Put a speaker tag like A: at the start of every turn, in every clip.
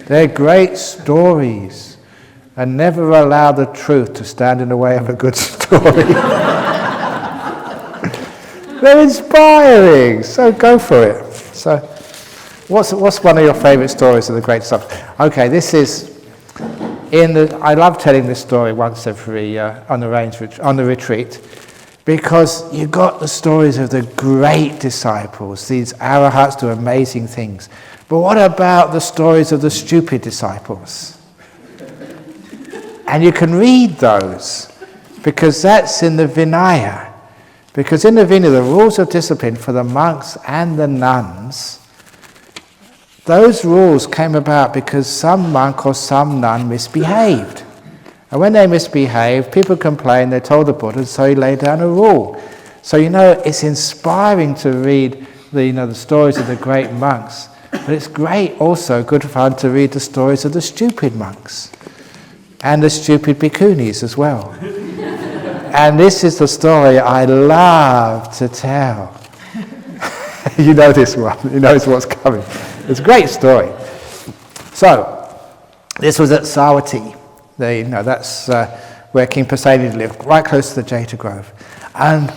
A: They're great stories. And never allow the truth to stand in the way of a good story. They're inspiring, so go for it. So, what's one of your favourite stories of the great disciples? Okay, this is I love telling this story once every on the retreat, because you got the stories of the great disciples. These arahats do amazing things. But what about the stories of the stupid disciples? And you can read those, because that's in the Vinaya. Because in the Vinaya, the rules of discipline for the monks and the nuns, those rules came about because some monk or some nun misbehaved. And when they misbehaved, people complained, they told the Buddha, so he laid down a rule. So, it's inspiring to read the stories of the great monks, but it's great also, good fun, to read the stories of the stupid monks and the stupid bhikkhunis as well. And this is the story I love to tell. You know this one, you know what's coming. It's a great story. So, this was at Savatthi. That's where King Pasenadi lived, right close to the Jeta Grove. And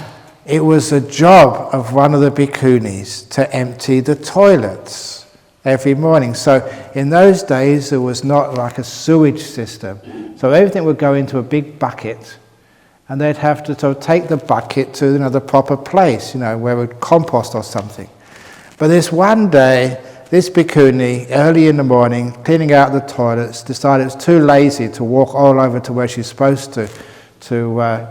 A: it was a job of one of the bhikkhunis to empty the toilets every morning. So in those days, there was not like a sewage system. So everything would go into a big bucket, and they'd have to sort of take the bucket to the proper place, where it would compost or something. But this one day, this bhikkhuni, early in the morning, cleaning out the toilets, decided it was too lazy to walk all over to where she's supposed to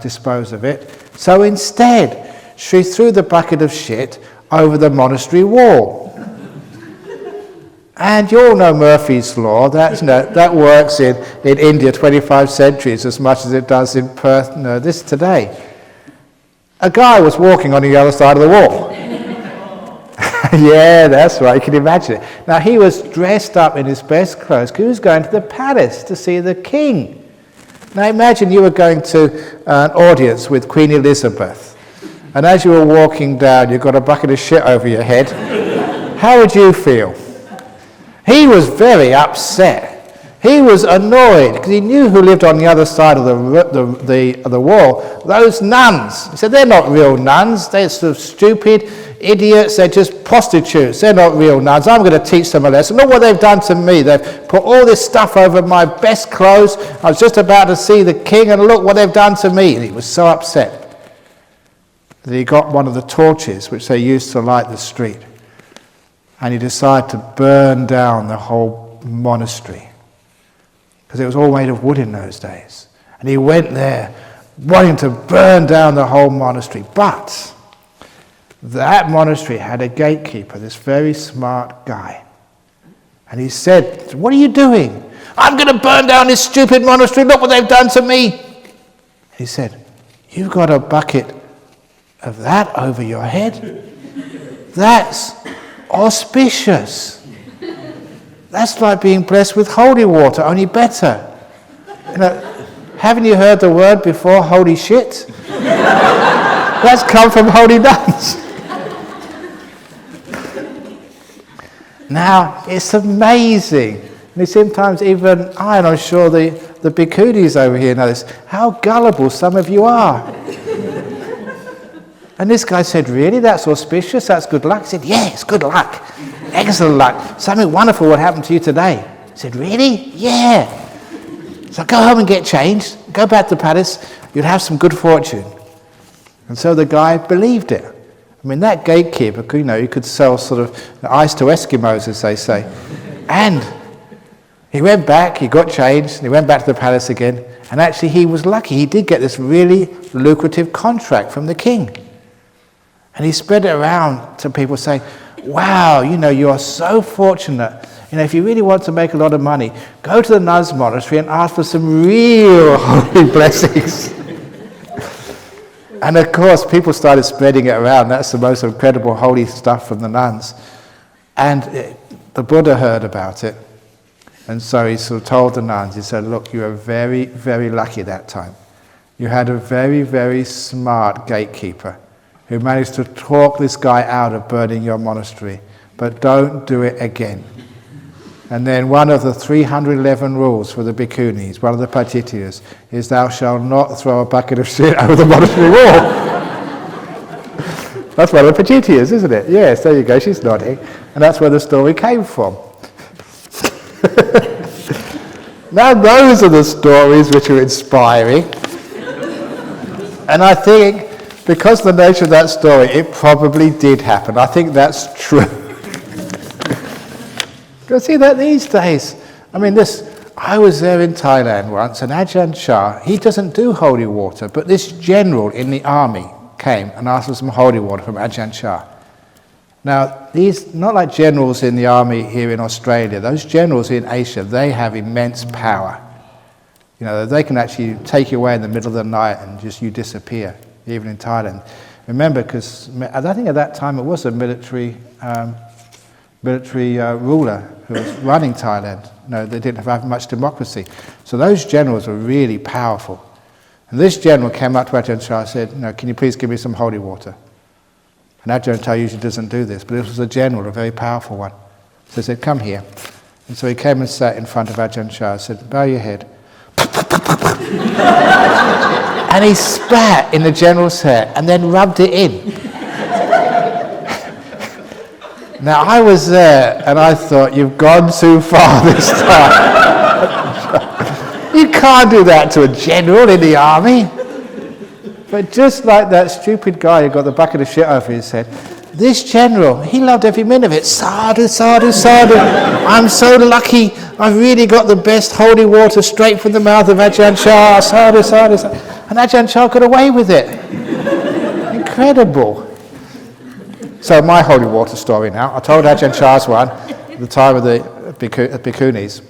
A: dispose of it. So instead, she threw the bucket of shit over the monastery wall. And you all know Murphy's Law. That works in India 25 centuries as much as it does in Perth this today. A guy was walking on the other side of the wall. Yeah, that's right, you can imagine it. Now, he was dressed up in his best clothes because he was going to the palace to see the king. Now, imagine you were going to an audience with Queen Elizabeth, and as you were walking down, you got a bucket of shit over your head. How would you feel? He was very upset. He was annoyed because he knew who lived on the other side of the wall. Those nuns. He said, they're not real nuns. They're sort of stupid idiots. They're just prostitutes. They're not real nuns. I'm going to teach them a lesson. Look what they've done to me. They've put all this stuff over my best clothes. I was just about to see the king, and look what they've done to me. And he was so upset that he got one of the torches which they used to light the street, and he decided to burn down the whole monastery, because it was all made of wood in those days. And he went there wanting to burn down the whole monastery. But that monastery had a gatekeeper, this very smart guy. And he said, what are you doing? I'm going to burn down this stupid monastery. Look what they've done to me. He said, you've got a bucket of that over your head? That's auspicious. That's like being blessed with holy water, only better. Haven't you heard the word before, holy shit? That's come from holy nuns. Now, it's amazing. And sometimes even I'm sure the bhikkhunis over here know this, how gullible some of you are. And this guy said, really? That's auspicious? That's good luck? He said, yeah, it's good luck. Excellent luck. Something wonderful will happen to you today. He said, really? Yeah. So go home and get changed. Go back to the palace. You'll have some good fortune. And so the guy believed it. I mean, that gatekeeper, you could sell sort of ice to Eskimos, as they say. And he went back, he got changed, and he went back to the palace again. And actually, he was lucky. He did get this really lucrative contract from the king. And he spread it around to people saying, wow, you are so fortunate. If you really want to make a lot of money, go to the nuns' monastery and ask for some real holy blessings. And of course, people started spreading it around. That's the most incredible holy stuff from the nuns. And the Buddha heard about it. And so he sort of told the nuns, he said, look, you were very, very lucky that time. You had a very, very smart gatekeeper who managed to talk this guy out of burning your monastery. But don't do it again. And then one of the 311 rules for the bhikkhunis, one of the pachityas, is thou shalt not throw a bucket of shit over the monastery wall. That's one of the pachityas, isn't it? Yes, there you go, she's nodding. And that's where the story came from. Now those are the stories which are inspiring. And I think, because of the nature of that story, it probably did happen. I think that's true. Because see that these days, I mean I was there in Thailand once, and Ajahn Chah, he doesn't do holy water, but this general in the army came and asked for some holy water from Ajahn Chah. Now, these, not like generals in the army here in Australia, those generals in Asia, they have immense power. You know, they can actually take you away in the middle of the night and just you disappear, even in Thailand. Remember, because I think at that time it was a military ruler who was running Thailand. No, they didn't have much democracy. So those generals were really powerful. And this general came up to Ajahn Chah and said, "No, can you please give me some holy water?" And Ajahn Chah usually doesn't do this, but this was a general, a very powerful one. So he said, "Come here." And so he came and sat in front of Ajahn Chah and said, "Bow your head." And he spat in the general's hair and then rubbed it in. Now I was there and I thought, you've gone too far this time. You can't do that to a general in the army. But just like that stupid guy who got the bucket of shit over his head, this general, he loved every minute of it. Sadhu, sadhu, sadhu. I'm so lucky. I've really got the best holy water straight from the mouth of Ajahn Chah. Sadhu, sadhu, sadhu. And Ajahn Chah got away with it. Incredible. So my holy water story now. I told Ajahn Chah's one at the time of the bhikkhunis.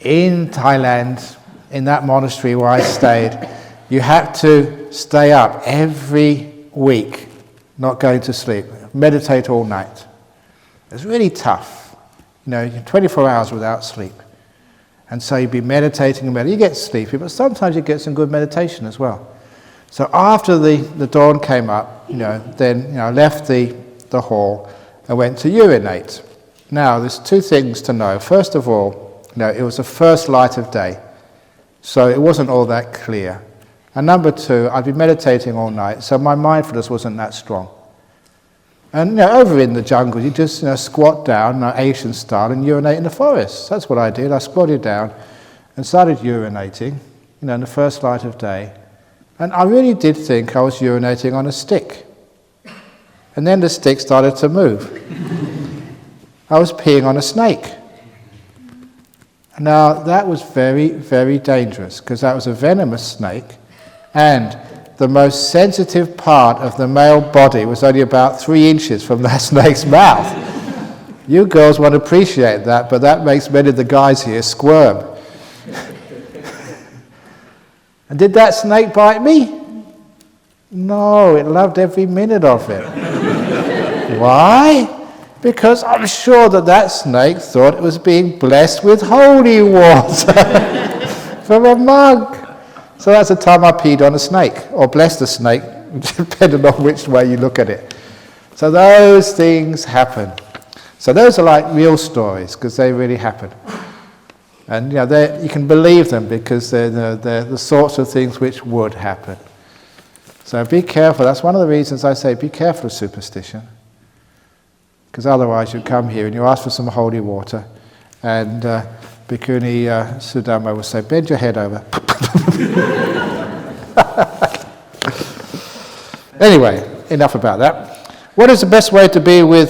A: In Thailand, in that monastery where I stayed, you had to stay up every week, not going to sleep, meditate all night. It was really tough, 24 hours without sleep. And so you'd be meditating and you get sleepy, but sometimes you get some good meditation as well. So after the dawn came up, then I left the hall and went to urinate. Now, there's two things to know. First of all, it was the first light of day, so it wasn't all that clear. And number two, I'd been meditating all night, so my mindfulness wasn't that strong. And over in the jungle, you just squat down, Asian style, and urinate in the forest. That's what I did. I squatted down and started urinating, in the first light of day. And I really did think I was urinating on a stick. And then the stick started to move. I was peeing on a snake. Now, that was very, very dangerous, because that was a venomous snake, and the most sensitive part of the male body was only about 3 inches from that snake's mouth. You girls won't appreciate that, but that makes many of the guys here squirm. And did that snake bite me? No, it loved every minute of it. Why? Because I'm sure that snake thought it was being blessed with holy water from a monk. So that's the time I peed on a snake, or blessed a snake, depending on which way you look at it. So those things happen. So those are like real stories, because they really happen. And you can believe them, because they're the sorts of things which would happen. So be careful. That's one of the reasons I say be careful of superstition. Because otherwise you come here and you ask for some holy water, and Bhikkhuni Sudama will say, "Bend your head over." Anyway, enough about that. What is the best way to be with